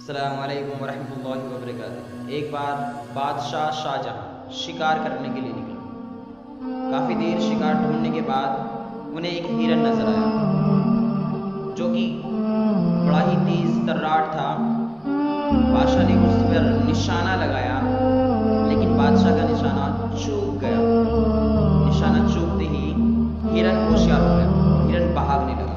السلام علیکم ورحمۃ اللہ وبرکاتہ۔ ایک بار بادشاہ شاہجہاں شکار کرنے کے لیے نکلا۔ کافی دیر شکار ڈھونڈنے کے بعد انہیں ایک ہرن نظر آیا جو کہ بڑا ہی تیز تراٹ تھا۔ بادشاہ نے اس پر نشانہ لگایا، لیکن بادشاہ کا نشانہ چوک گیا۔ نشانہ چوکتے ہی ہرن ہوشیار ہو گیا، ہرن بھاگنے لگا۔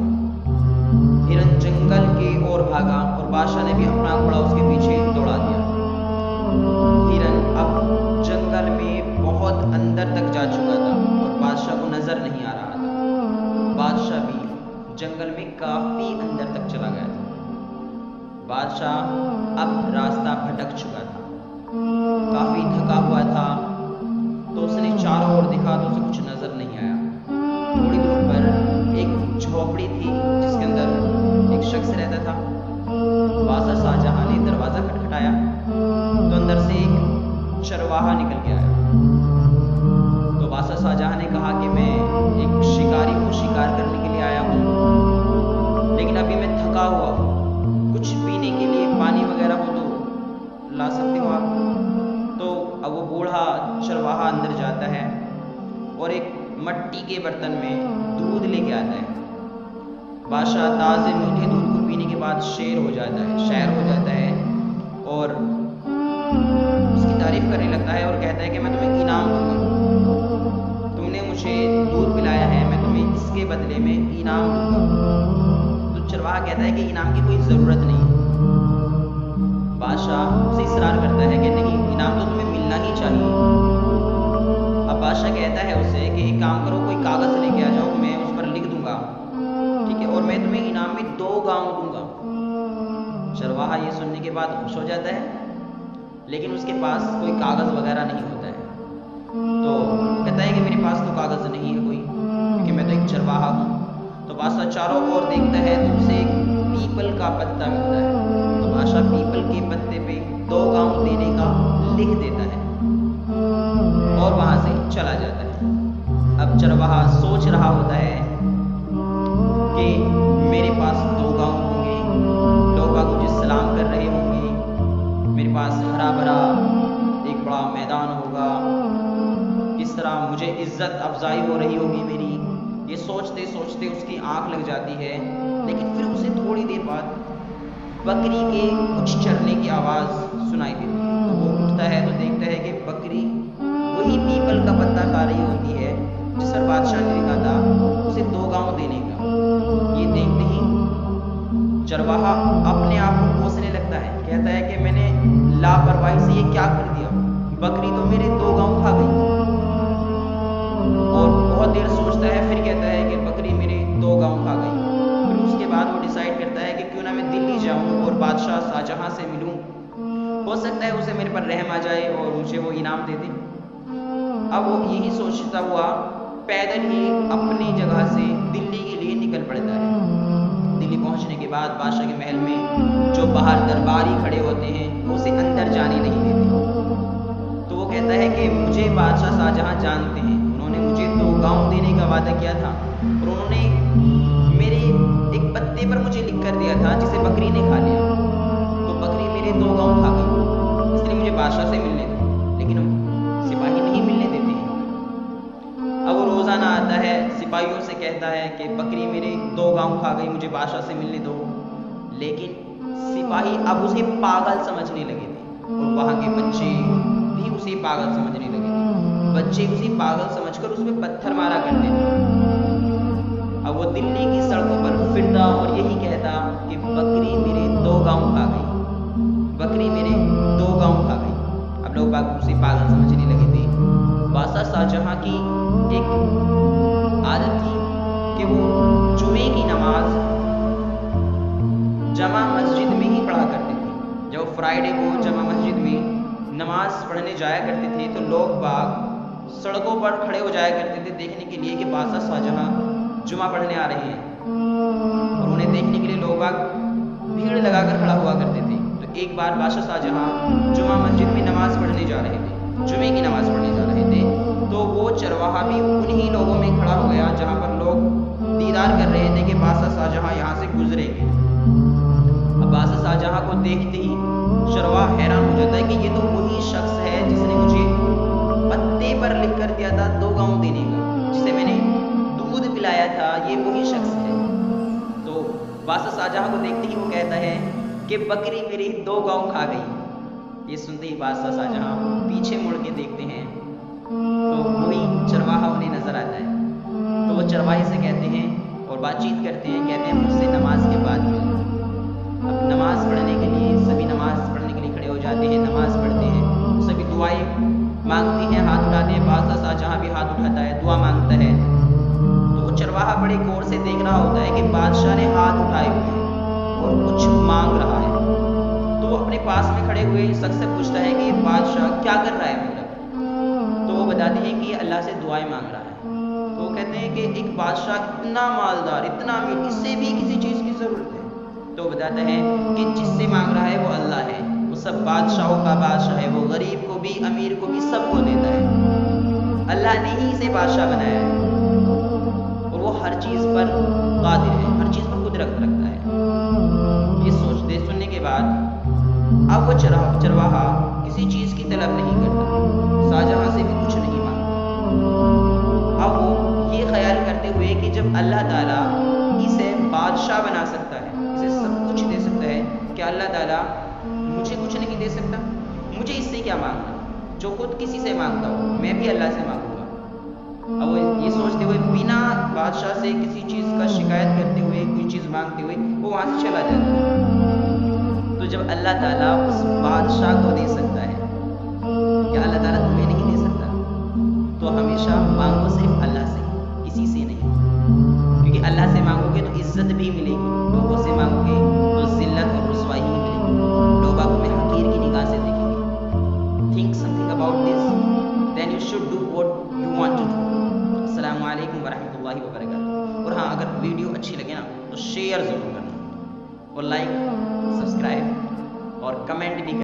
ہرن جنگل کی اور بھاگا اور بادشاہ نے بھی اپنا گھوڑا اس کے پیچھے دوڑا دیا۔ ہرن اب جنگل میں بہت اندر تک جا چکا تھا اور بادشاہ کو نظر نہیں آ رہا تھا۔ بادشاہ بھی جنگل میں کافی اندر تک چلا گیا تھا۔ بادشاہ اب راستہ بھٹک چکا تھا، کافی تھکا ہوا تھا، تو اس نے چاروں اور دیکھا تو اسے کچھ نظر نہیں آیا۔ تھوڑی دور پر ایک جھوپڑی تھی جس کے اندر ایک شخص رہتا تھا۔ بادشاہ شاہجہاں نے دروازہ کھٹکھٹایا تو اندر سے ایک چرواہا نکل کے آیا۔ تو بادشاہ شاہجہاں نے کہا کہ میں ایک شکاری ہوں، شکار کرنے کے لیے آیا ہوں، لیکن ابھی میں تھکا ہوا ہوں، کچھ پینے کے لیے پانی وغیرہ ہو تو لا سکتے ہو آپ؟ تو اب وہ بوڑھا چرواہا اندر جاتا ہے اور ایک مٹی کے برتن میں دودھ لے کے آتا ہے۔ بادشاہ تازے میٹھے دودھ کو پینے کے بعد شیر ہو جاتا ہے اور اس کی تعریف کرنے لگتا ہے اور کہتا ہے کہ میں تمہیں انعام دوں گا، تم نے مجھے دودھ پلایا ہے، میں تمہیں اس کے بدلے میں انعام دوں گا۔ تو چرواہا کہتا ہے کہ انعام کی کوئی ضرورت نہیں۔ بادشاہ اسے اصرار کرتا ہے کہ نہیں، انعام تو تمہیں ملنا ہی چاہیے۔ اب بادشاہ کہتا ہے اسے کہ ایک کام کرو، کوئی کاغذ لے کے آ جاؤ، میں اس پر لکھ دوں گا، ٹھیک ہے، اور میں تمہیں انعام میں 2 گاؤں دوں گا۔ چرواہا یہ سننے کے بعد خوش ہو جاتا ہے، لیکن اس کے پاس کوئی کاغذ وغیرہ نہیں ہوتا ہے۔ تو وہ کہتا ہے کہ میرے پاس تو کاغذ نہیں ہے کوئی، کیونکہ میں تو ایک چرواہا ہوں۔ تو بادشاہ چاروں اور دیکھتا ہے تو اسے ایک پیپل کا پتا ملتا ہے۔ تو بادشاہ پیپل کے پتے پہ 2 گاؤں دینے کا لکھ دیتا ہے اور وہاں سے چلا جاتا ہے۔ اب چرواہا سوچ رہا ہوتا ہے کہ میرے پاس 2 گاؤں ہوں گے، لوگ باگ مجھے سلام کر رہے ہوں گے، میرے پاس ہرا بھرا ایک بڑا میدان ہوگا، کس طرح مجھے عزت افزائی ہو رہی ہوگی میری۔ یہ سوچتے سوچتے اس کی آنکھ لگ جاتی ہے، لیکن پھر اسے تھوڑی دیر بعد بکری کے کچھ چرنے کی آواز سنائی دیتی ہے۔ تو وہ اٹھتا ہے تو دیکھتا ہے کہ بکری وہی پیپل کا پتا کھا رہی ہوتی ہے جس پر بادشاہ نے لکھا تھا اسے 2 گاؤں دینے کا۔ یہ دیکھتے ہی چرواہا اپنے آپ کو کوسنے لگتا ہے، کہتا ہے کہ میں نے لاپرواہی سے یہ کیا کر دیا، بکری تو میرے 2 گاؤں کھا گئی۔ اور بہت دیر سوچتا ہے، پھر کہتا ہے کہ بکری میرے 2 گاؤں کھا گئی۔ پھر اس کے بعد وہ ڈیسائیڈ کرتا ہے کہ کیوں نہ میں دلی جاؤں اور بادشاہ شاہجہاں سے ملوں، ہو سکتا ہے اسے میرے پر رحم آ جائے اور مجھے وہ انعام دے دے۔ اب وہ یہی سوچتا ہوا پیدل ہی اپنی جگہ سے دلی کے لیے نکل پڑتا ہے۔ دلی پہنچنے کے بعد بادشاہ کے محل میں جو باہر درباری کھڑے ہوتے ہیں وہ اسے اندر جانے نہیں دیتے۔ تو وہ کہتا ہے کہ مجھے بادشاہ شاہجہاں جانتے ہیں، انہوں نے مجھے 2 گاؤں دینے کا وعدہ کیا تھا اور انہوں نے میرے ایک پتے پر مجھے لکھ کر دیا تھا جسے بکری نے کھا لیا، تو بکری میرے 2 گاؤں کھا گئی، اس لیے مجھے بادشاہ سے ملنے دو، لیکن سپاہی نہیں ملنے دیتے ہیں۔ اب وہ روزانہ آتا ہے، سپاہیوں سے کہتا ہے کہ بکری میرے 2 گاؤں کھا گئی، مجھے بادشاہ سے ملنے دو، لیکن سپاہی اب اسے پاگل سمجھنے لگے تھے اور وہاں کے بچے بھی اسے پاگل سمجھنے لگے تھے۔ بچے اسے پاگل سمجھ کر اس پہ پتھر مارا کرتے تھے۔ اب وہ دلی کی سڑکوں پر پھرتا اور یہی کہتا کہ بکری میرے 2 گاؤں کھا گئی، بکری میرے 2 گاؤں کھا گئی۔ اب لوگ باگ اسے پاگل سمجھنے لگے تھے۔ بادشاہ شاہجہاں کی ایک عادت تھی کہ وہ جمعے کی نماز جامع مسجد میں ہی پڑھا کرتے تھے۔ جب فرائیڈے کو جامع مسجد میں نماز پڑھنے جایا کرتے تھے تو لوگ باگ سڑکوں پر کھڑے ہو جایا کرتے تھے دیکھنے کے لیے کہ بادشاہ شاہجہاں جمعہ پڑھنے آ رہے ہیں، اور انہیں دیکھنے کے لیے لوگ باگ بھیڑ لگا کر کھڑا ہوا کرتے تھے۔ تو ایک بار بادشاہ شاہجہاں جمعہ مسجد میں نماز پڑھنے جا رہے تھے، جمعے کی نماز پڑھنے جا رہے تھے، تو وہ چرواہا بھی انہی لوگوں میں کھڑا ہو گیا جہاں پر لوگ دیدار کر رہے تھے کہ بادشاہ شاہجہاں یہاں سے گزریں گے۔ اب عباس شاہجہاں کو دیکھتے ہی چرواہا حیران ہو جاتا ہے کہ یہ تو وہی شخص ہے جس نے مجھے پتے پر لکھ کر دیا تھا 2 گاؤں دینے کا، جسے میں نے دودھ پلایا تھا، یہ وہی شخص ہے۔ تو عباس شاہجہاں کو دیکھتے ہی وہ کہتا ہے کہ بکری میری 2 گاؤں کھا گئی۔ یہ سنتے ہی عباس شاہجہاں پیچھے مڑ کے دیکھتے ہیں تو وہی چرواہا انہیں نظر آتا ہے۔ تو وہ چرواہے سے کہتے ہیں اور بات چیت کرتے ہیں، کہتے ہیں مجھ سے نماز کے بعد ملنا۔ اب نماز پڑھنے کے لیے سبھی نماز پڑھنے کے لیے کھڑے ہو جاتے ہیں، نماز پڑھتے ہیں، سبھی دعائیں مانگتی ہیں، ہاتھ اٹھاتے ہیں، عباس شاہجہاں بھی ہاتھ اٹھاتا ہے، دعا مانگتا ہے۔ تو وہ چرواہا بڑے غور سے دیکھ رہا ہوتا ہے کہ بادشاہ نے ہاتھ اٹھائے ہوئے ہیں اور کچھ مانگ رہا ہے۔ تو وہ اپنے پاس میں کھڑے ہوئے اس شخص سے پوچھتا ہے کہ یہ بادشاہ کیا کر رہا ہے مطلب؟ تو وہ بتاتے ہیں کہ اللہ سے دعائیں مانگ رہا ہے۔ تو وہ کہتے ہیں کہ ایک بادشاہ اتنا مالدار، اتنا امیر، اس سے بھی کسی چیز کی ضرورت ہے؟ تو وہ بتاتا ہے کہ جس سے مانگ رہا ہے وہ اللہ ہے، وہ سب بادشاہوں کا بادشاہ ہے، وہ غریب کو بھی امیر کو بھی سب کو دیتا ہے، اللہ نے ہی اسے بادشاہ بنایا ہے اور وہ ہر چیز پر قادر ہے، ہر چیز پر قدرت رکھتا ہے۔ یہ سننے کے بعد اب وہ چرواہا کسی چیز کی طلب نہیں کرتا، شاہجہاں سے بھی کچھ نہیں مانگتا۔ اب وہ یہ خیال کرتے ہوئے کہ جب اللہ تعالیٰ اسے بادشاہ بنا سکتا ہے، اسے سب کچھ دے سکتا ہے، کیا اللہ تعالیٰ مجھے کچھ نہیں دے سکتا؟ مجھے اس سے کیا مانگنا؟ جو خود کسی سے مانگتا ہو میں بھی اللہ سے مانگوں گا۔ اب وہ یہ سوچتے ہوئے بنا بادشاہ سے کسی چیز کا شکایت کرتے ہوئے، کوئی چیز مانگتے ہوئے وہ وہاں سے چلا جاتا ہے۔ تو جب اللہ تعالیٰ اس بادشاہ کو دے سکتا ہے، کیا اللہ تعالیٰ تمہیں نہیں دے سکتا؟ تو ہمیشہ مانگو صرف اللہ سے، کسی سے نہیں، کیونکہ اللہ سے مانگو گے تو عزت بھی ملے گی، لوگوں سے مانگو گے تو ذلت اور رسوائی ہی ملے گی، لوگ آپ تمہیں حقیر کی نگاہ سے دیکھیں گے۔ Think something about this, then you should do what you want to do۔ السلام علیکم ورحمۃ اللہ وبرکاتہ۔ اور ہاں، اگر ویڈیو اچھی لگے نا تو شیئر ضرور کرنا اور لائک، سبسکرائب اور کمنٹ بھی کرنا۔